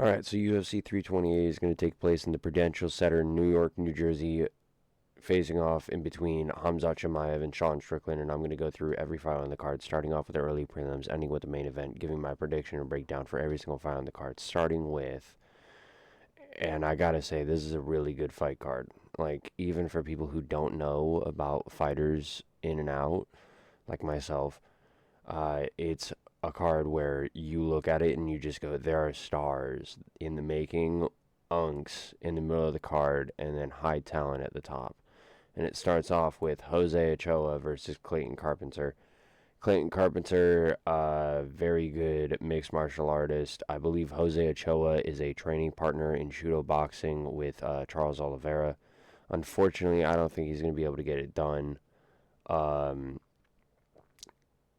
All right, so UFC 328 is going to take place in the Prudential Center in New York, New Jersey, facing off in between Hamzat Chimaev and Sean Strickland, and I'm going to go through every fight on the card, starting off with the early prelims, ending with the main event, giving my prediction and breakdown for every single fight on the card, starting with, and I gotta say, this is a really good fight card. Like, even for people who don't know about fighters in and out, like myself, it's a card where you look at it and you just go, there are stars in the making, unks in the middle of the card, and then high talent at the top. And it starts off with Jose Ochoa versus Clayton Carpenter. Clayton Carpenter, very good mixed martial artist. I believe Jose Ochoa is a training partner in judo boxing with Charles Oliveira. Unfortunately, I don't think he's going to be able to get it done. Um,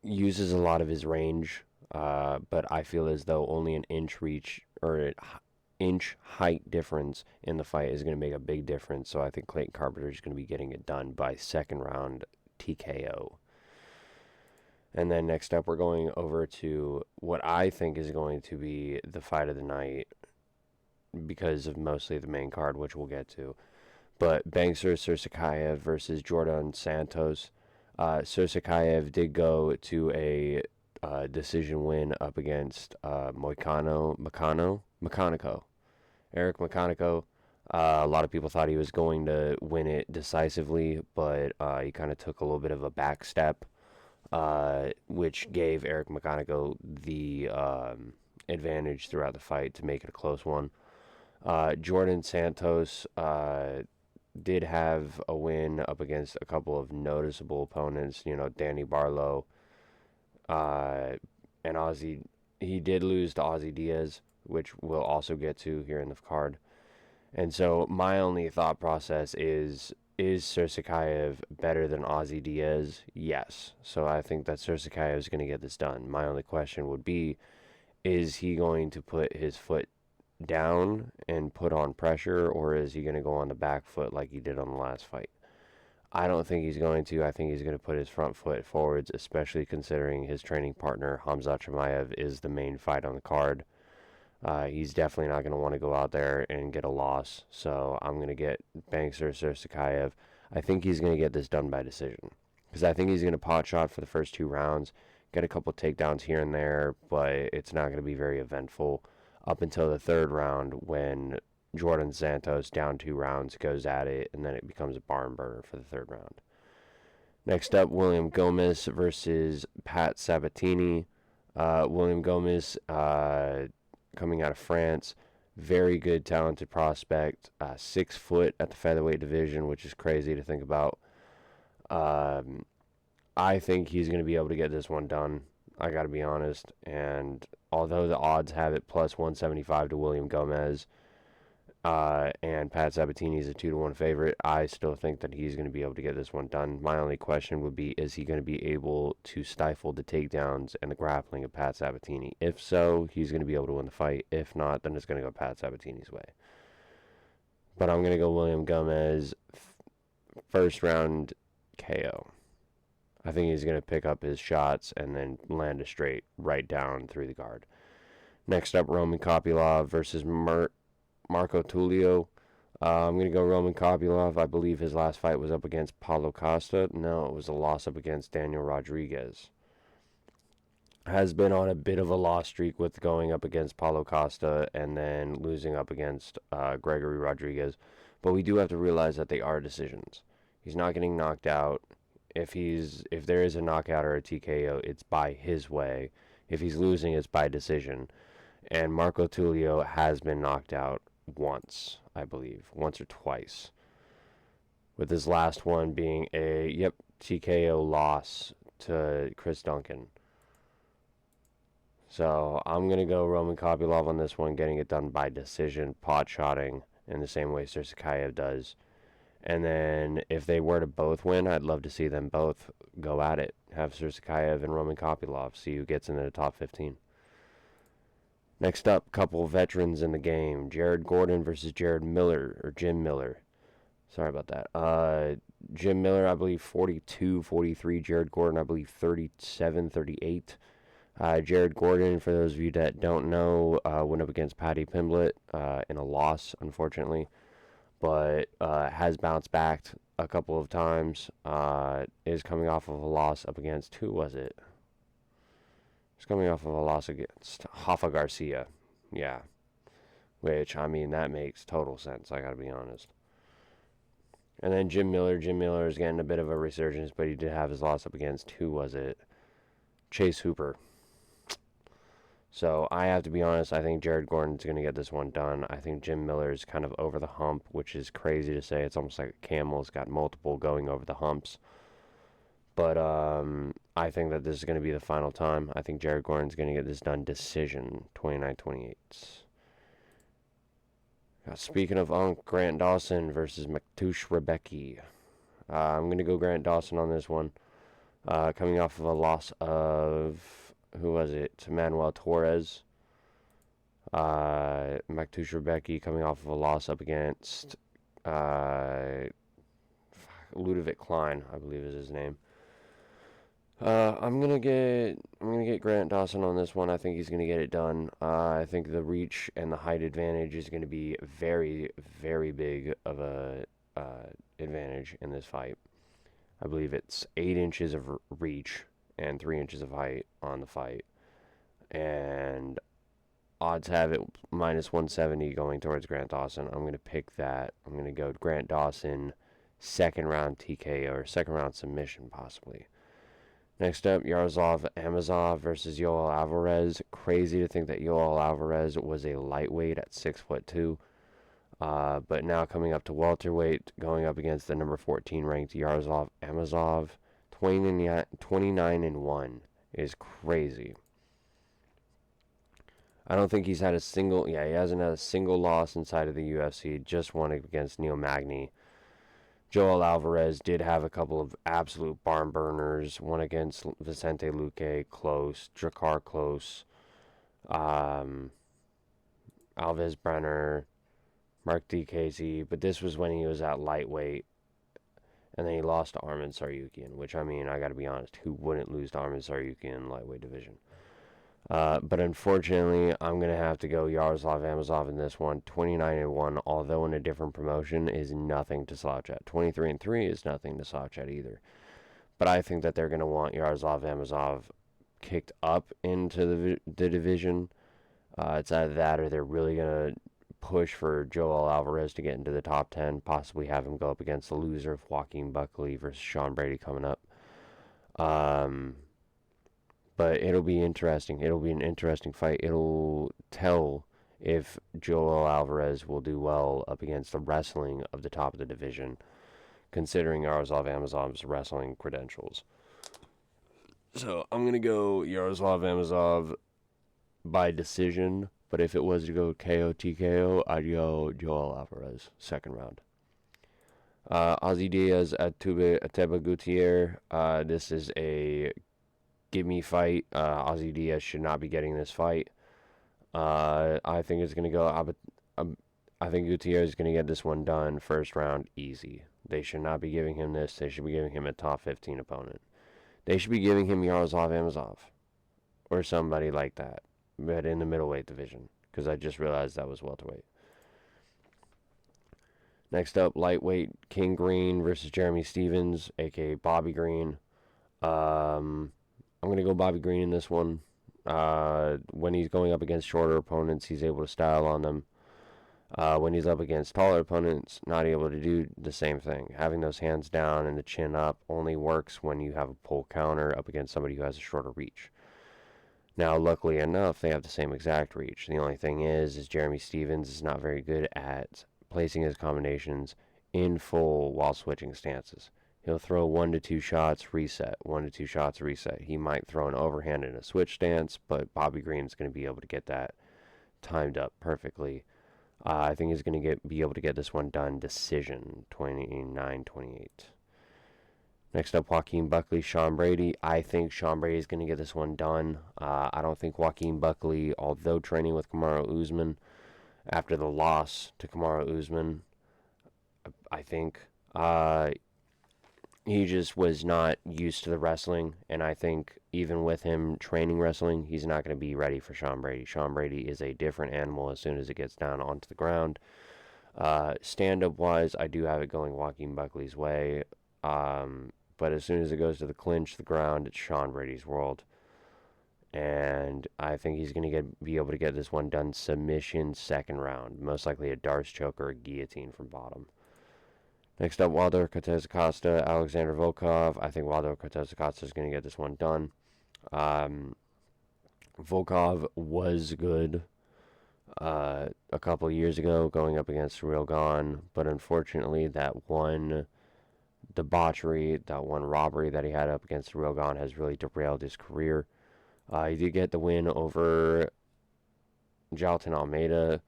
Uses a lot of his range, but I feel as though only an inch reach or an inch height difference in the fight is going to make a big difference. So I think Clayton Carpenter is going to be getting it done by second round TKO. And then next up, we're going over to what I think is going to be the fight of the night because of mostly the main card, which we'll get to. But Bangser Sursakayev versus Jordan Santos. Sursakayev did go to a decision win up against Mechanico. Eric Mechanico. A lot of people thought he was going to win it decisively, but he kind of took a little bit of a back step, which gave Eric Mechanico the advantage throughout the fight to make it a close one. Jordan Santos did have a win up against a couple of noticeable opponents, Danny Barlow, and Ozzy. He did lose to Ozzy Diaz, which we'll also get to here in the card. And so my only thought process is Sursakayev better than Ozzy Diaz? Yes. So I think that Sursakayev is going to get this done. My only question would be, is he going to put his foot down and put on pressure, or is he going to go on the back foot like he did on the last fight? I don't think he's going to. I think he's going to put his front foot forwards, especially considering his training partner, Hamzat Chimaev, is the main fight on the card. He's definitely not going to want to go out there and get a loss. So I'm going to get Bangser Sursakayev. I think he's going to get this done by decision. Because I think he's going to pot shot for the first 2 rounds, get a couple takedowns here and there, but it's not going to be very eventful up until the third round when Jordan Santos, down 2 rounds, goes at it, and then it becomes a barn burner for the third round. Next up, William Gomez versus Pat Sabatini. William Gomez, coming out of France, very good, talented prospect. 6 foot at the featherweight division, which is crazy to think about. I think he's going to be able to get this one done. I got to be honest. And although the odds have it plus 175 to William Gomez, and Pat Sabatini is a 2-1 favorite, I still think that he's going to be able to get this one done. My only question would be, is he going to be able to stifle the takedowns and the grappling of Pat Sabatini? If so, he's going to be able to win the fight. If not, then it's going to go Pat Sabatini's way. But I'm going to go William Gomez, first round KO. I think he's going to pick up his shots and then land a straight right down through the guard. Next up, Roman Kopylov versus Marco Tulio. I'm going to go Roman Kopylov. I believe his last fight was up against Paulo Costa. No, it was a loss up against Daniel Rodriguez. Has been on a bit of a loss streak with going up against Paulo Costa and then losing up against Gregory Rodriguez. But we do have to realize that they are decisions. He's not getting knocked out. If there is a knockout or a TKO, it's by his way. If he's losing, it's by decision. And Marco Tulio has been knocked out once, I believe. Once or twice. With his last one being a TKO loss to Chris Duncan. So I'm going to go Roman Kopylov on this one, getting it done by decision, pot-shotting, in the same way Sursakayev does. And then if they were to both win, I'd love to see them both go at it. Have Sursakayev and Roman Kopylov, see who gets into the top 15. Next up, couple veterans in the game. Jared Gordon versus Jim Miller. Sorry about that. Jim Miller, I believe 42, 43. Jared Gordon, I believe 37, 38. Jared Gordon, for those of you that don't know, went up against Paddy Pimblett in a loss, unfortunately, but has bounced back a couple of times. Is coming off of a loss up against, who was it? He's coming off of a loss against Rafa Garcia. Yeah. Which, I mean, that makes total sense, I gotta be honest. And then Jim Miller. Jim Miller is getting a bit of a resurgence, but he did have his loss up against, who was it? Chase Hooper. So I have to be honest, I think Jared Gordon's going to get this one done. I think Jim Miller's kind of over the hump, which is crazy to say. It's almost like a camel's got multiple going over the humps. But I think that this is going to be the final time. I think Jared Gordon's going to get this done decision, 29-28. Speaking of Grant Dawson versus Maktush Rebecki. I'm going to go Grant Dawson on this one. Coming off of a loss of, who was it? To Manuel Torres. Maktush Rebecki coming off of a loss up against Ludovic Klein, I believe is his name. I'm gonna get Grant Dawson on this one. I think he's gonna get it done. I think the reach and the height advantage is gonna be very, very big of a advantage in this fight. I believe it's 8 inches of reach and 3 inches of height on the fight, and odds have it minus 170 going towards Grant Dawson. I'm gonna pick that. I'm gonna go Grant Dawson, second round TKO or second round submission possibly. Next up, Yaroslav Amosov versus Yoel Alvarez. Crazy to think that Yoel Alvarez was a lightweight at 6'2", but now coming up to welterweight, going up against the number 14 ranked Yaroslav Amosov. 29-1 is crazy. I don't think he's had a single, he hasn't had a single loss inside of the UFC. Just won against Neil Magny. Joel Alvarez did have a couple of absolute barn burners. One against Vicente Luque, close. Drakkar, close. Alves Brenner, Mark D. Casey. But this was when he was at lightweight. And then he lost to Arman Tsarukyan, which, I mean, I got to be honest, who wouldn't lose to Arman Tsarukyan in lightweight division? But unfortunately, I'm going to have to go Yaroslav Amosov in this one. 29-1, although in a different promotion, is nothing to slouch at. 23-3 is nothing to slouch at either. But I think that they're going to want Yaroslav Amosov kicked up into the division. It's either that or they're really going to push for Joel Alvarez to get into the top 10, possibly have him go up against the loser of Joaquin Buckley versus Sean Brady coming up. But it'll be interesting. It'll be an interesting fight. It'll tell if Joel Alvarez will do well up against the wrestling of the top of the division, considering Yaroslav Amosov's wrestling credentials. So I'm going to go Yaroslav Amosov by decision, but if it was to go KO TKO, I'd go Joel Alvarez, second round. Ozzy Diaz at Ateba Gutierrez. This is a give me fight. Ozzy Diaz should not be getting this fight. I think it's going to go. I think Gutierrez is going to get this one done first round easy. They should not be giving him this. They should be giving him a top 15 opponent. They should be giving him Yaroslav Amosov or somebody like that, but in the middleweight division, because I just realized that was welterweight. Next up, lightweight, King Green versus Jeremy Stephens, a.k.a. Bobby Green. I'm going to go Bobby Green in this one. When he's going up against shorter opponents, he's able to style on them. When he's up against taller opponents, not able to do the same thing. Having those hands down and the chin up only works when you have a pull counter up against somebody who has a shorter reach. Now, luckily enough, they have the same exact reach. The only thing is Jeremy Stephens is not very good at placing his combinations in full while switching stances. He'll throw 1 to 2 shots, reset. 1 to 2 shots, reset. He might throw an overhand in a switch stance, but Bobby Green's going to be able to get that timed up perfectly. I think he's going to be able to get this one done decision, 29-28. Next up, Joaquin Buckley, Sean Brady. I think Sean Brady is going to get this one done. I don't think Joaquin Buckley, although training with Kamaru Usman after the loss to Kamaru Usman, I think he just was not used to the wrestling, and I think even with him training wrestling, he's not going to be ready for Sean Brady. Sean Brady is a different animal as soon as it gets down onto the ground. Stand-up wise, I do have it going Joaquin Buckley's way, but as soon as it goes to the clinch, the ground, it's Sean Brady's world. And I think he's going to be able to get this one done submission second round, most likely a Darce choke or a guillotine from bottom. Next up, Wilder Cortez Acosta, Alexander Volkov. I think Wilder Cortez Acosta is going to get this one done. Volkov was good a couple of years ago going up against Real Gone, but unfortunately, that one debauchery, that one robbery that he had up against Real Gone has really derailed his career. He did get the win over Jailton Almeida,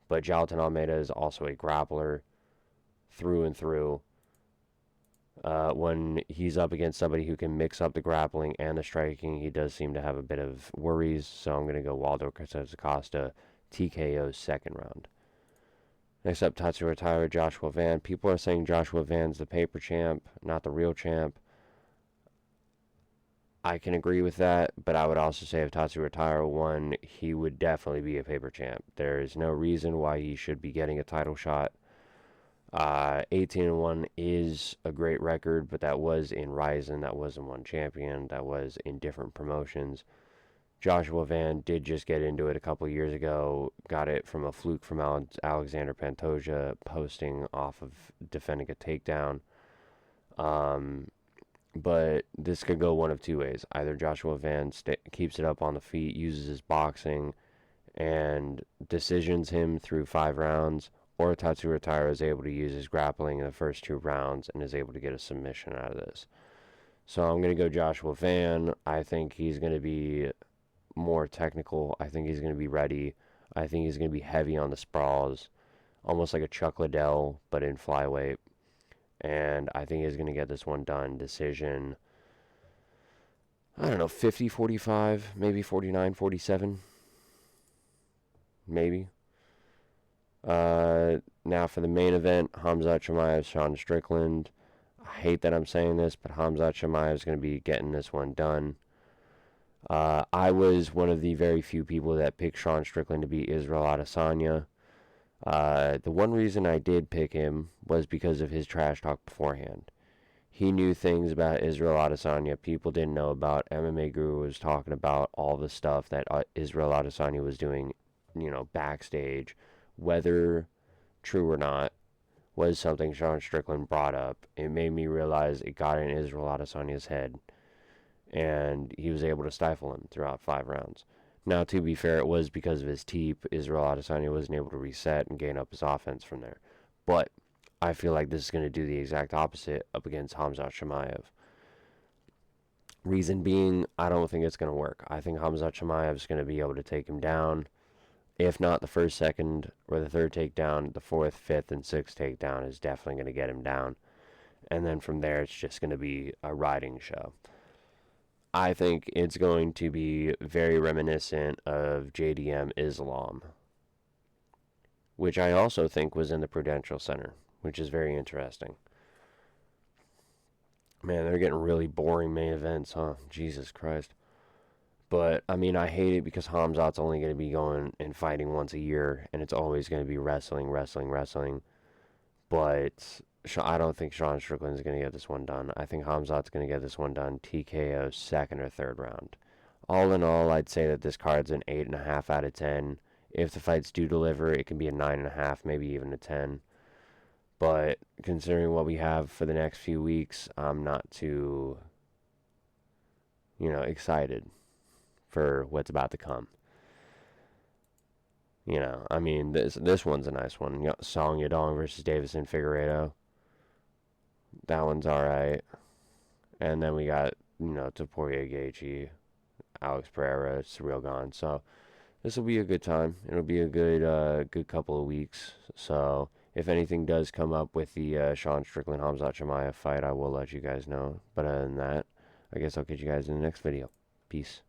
but Jailton Almeida is also a grappler through and through. When he's up against somebody who can mix up the grappling and the striking, he does seem to have a bit of worries. So I'm going to go Waldo Cortez Acosta, TKO second round. Next up, Tatsuro Taira, Joshua Van. People are saying Joshua Van's the paper champ, not the real champ. I can agree with that, but I would also say if Tatsuro Taira won, he would definitely be a paper champ. There is no reason why he should be getting a title shot. 18-1 is a great record, but that was in Ryzen, that wasn't one champion, that was in different promotions. Joshua Van did just get into it a couple years ago, got it from a fluke from Alexander Pantoja posting off of defending a takedown. But this could go one of two ways. Either Joshua Van keeps it up on the feet, uses his boxing, and decisions him through 5 rounds, or Tatsuro Taira is able to use his grappling in the first 2 rounds and is able to get a submission out of this. So I'm going to go Joshua Van. I think he's going to be more technical. I think he's going to be ready. I think he's going to be heavy on the sprawls, almost like a Chuck Liddell, but in flyweight. And I think he's going to get this one done. Decision, I don't know, 50-45, maybe 49-47. Maybe. Now for the main event, Khamzat Chimaev, Sean Strickland. I hate that I'm saying this, but Khamzat Chimaev is going to be getting this one done. I was one of the very few people that picked Sean Strickland to beat Israel Adesanya. The one reason I did pick him was because of his trash talk beforehand. He knew things about Israel Adesanya people didn't know about. MMA Guru was talking about all the stuff that Israel Adesanya was doing, backstage. Whether true or not was something Sean Strickland brought up. It made me realize it got in Israel Adesanya's head, and he was able to stifle him throughout 5 rounds. Now, to be fair, it was because of his teep. Israel Adesanya wasn't able to reset and gain up his offense from there. But I feel like this is going to do the exact opposite up against Khamzat Chimaev. Reason being, I don't think it's going to work. I think Khamzat Chimaev is going to be able to take him down. If not the first, second, or the third takedown, the 4th, 5th, and 6th takedown is definitely going to get him down. And then from there, it's just going to be a riding show. I think it's going to be very reminiscent of JDM Islam, which I also think was in the Prudential Center, which is very interesting. Man, they're getting really boring main events, huh? Jesus Christ. But, I mean, I hate it because Khamzat's only going to be going and fighting once a year, and it's always going to be wrestling. But I don't think Sean Strickland is going to get this one done. I think Khamzat's going to get this one done TKO second or third round. All in all, I'd say that this card's an 8.5 out of 10. If the fights do deliver, it can be a 9.5, maybe even a 10. But considering what we have for the next few weeks, I'm not too, excited for what's about to come. I mean, this one's a nice one. Song Yadong versus Davison Figueiredo. That one's alright. And then we got, Topuria Gaethje, Alex Pereira, Surreal Gone. So this will be a good time. It'll be a good couple of weeks. So if anything does come up with the Sean Strickland Khamzat Chimaev fight, I will let you guys know. But other than that, I guess I'll catch you guys in the next video. Peace.